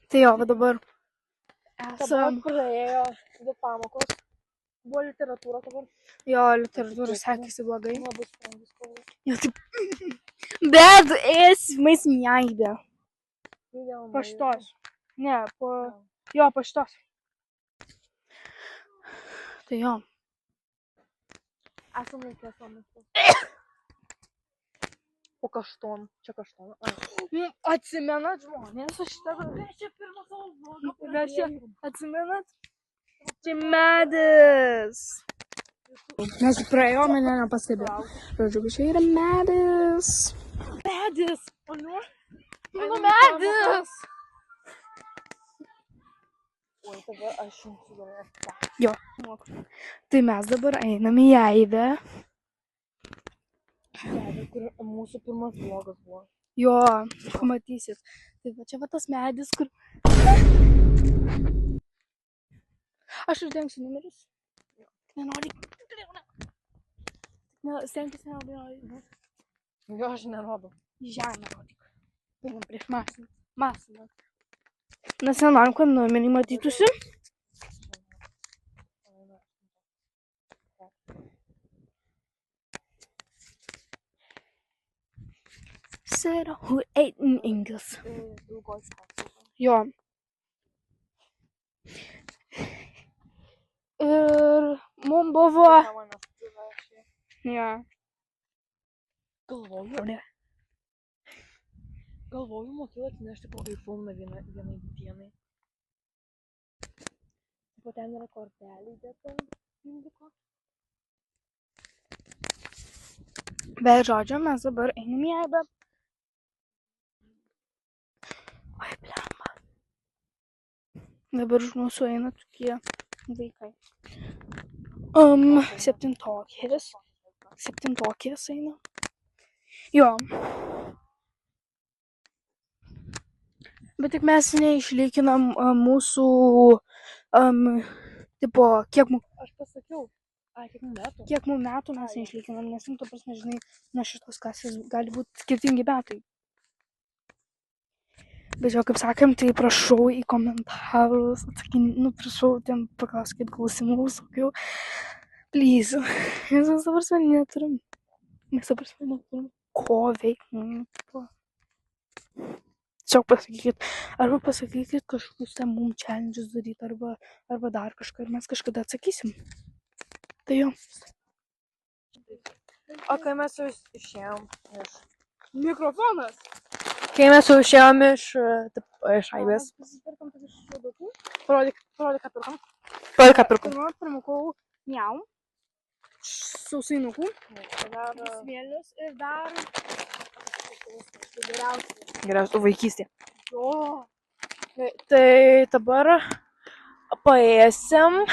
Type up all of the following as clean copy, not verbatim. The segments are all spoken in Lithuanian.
Tai jo, va dabar Dabar esam. praėjo 2 pamokos. Buvo literatūra dabar. Jo, literatūra sekėsi blogai. Labai sprendus kalbą. Jo, taip. Bet esmais mėgdė. Po šitos. Ne, po... Jo, po šitos. Tai jo. Esam laikę sąmokslo. Po kašton. Čia kašton. Atsimenat žmonės, aš šitą... Čia pirmą savo vlogą Verčia, atsimenat? Čia medis. Mes praėjom, mane nepastebėjo. Žodžiu, čia yra medis. Medis. Nu, medis. Oi, dabar aš jums sudarau. Jo. Tai mes dabar einam į Eivę. Kur mūsų pirmas vlogas buvo. Jo, pamatysit. Tai va čia va tas medis, kur... Aš uždengsiu numerius. Nenori. Stenkis nenori. Jo, aš nerodau. Žemę rodyk. Painam prieš mašiną. Mašiną. Mes nenorim, kad numeriai matytųsi. Sarah who ate in English. Jo. Ir mum buvo... Jo. Galvoju, mokėjau atsinešti kokį filmą vienai dienai. Po ten yra kortelė įdėta. Bet žodžiu, mes dabar einam į Eibę. Oi, blemba. Dabar už mūsų eina tokie vaikai. Septintokės eina. Jo. Bet tik mes neišlykinam mūsų, tipo, kiek mums... Aš pasakiau, kiek mums metų? Kiek mums metų mes neišlykinam, nes, tu prasme, žinai, nuo šitos klasės gali būti skirtingi metai. Bet jau, kaip sakėm, tai prašau į komentarus, prašau, ten paklauskit klausimų, sakiau, please. Mes dabar neturim. Mes dabar neturim ko veikti. Tiesiog pasakykit, arba pasakykit kažkokius ten mum challenges daryti, arba dar kažką ir mes kažkada atsakysim. Tai jo. O kai mes jau išėjom iš... Mikrofonas! Kai mes jau išėjom iš Eibės. Pasipirkom tokius šaudukų. Parodyk, ką pirkom. Pirmą pirmukau miau. Sausainukų. Smėlius ir dar... Geriausia vaikystė. Jo. Tai dabar paėsim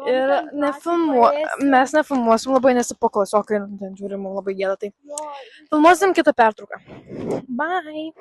ir mes nefilmuosim labai, nes po klasiokai ten žiūrim labai gėda, tai filmuosim kitą pertrauką. Bye!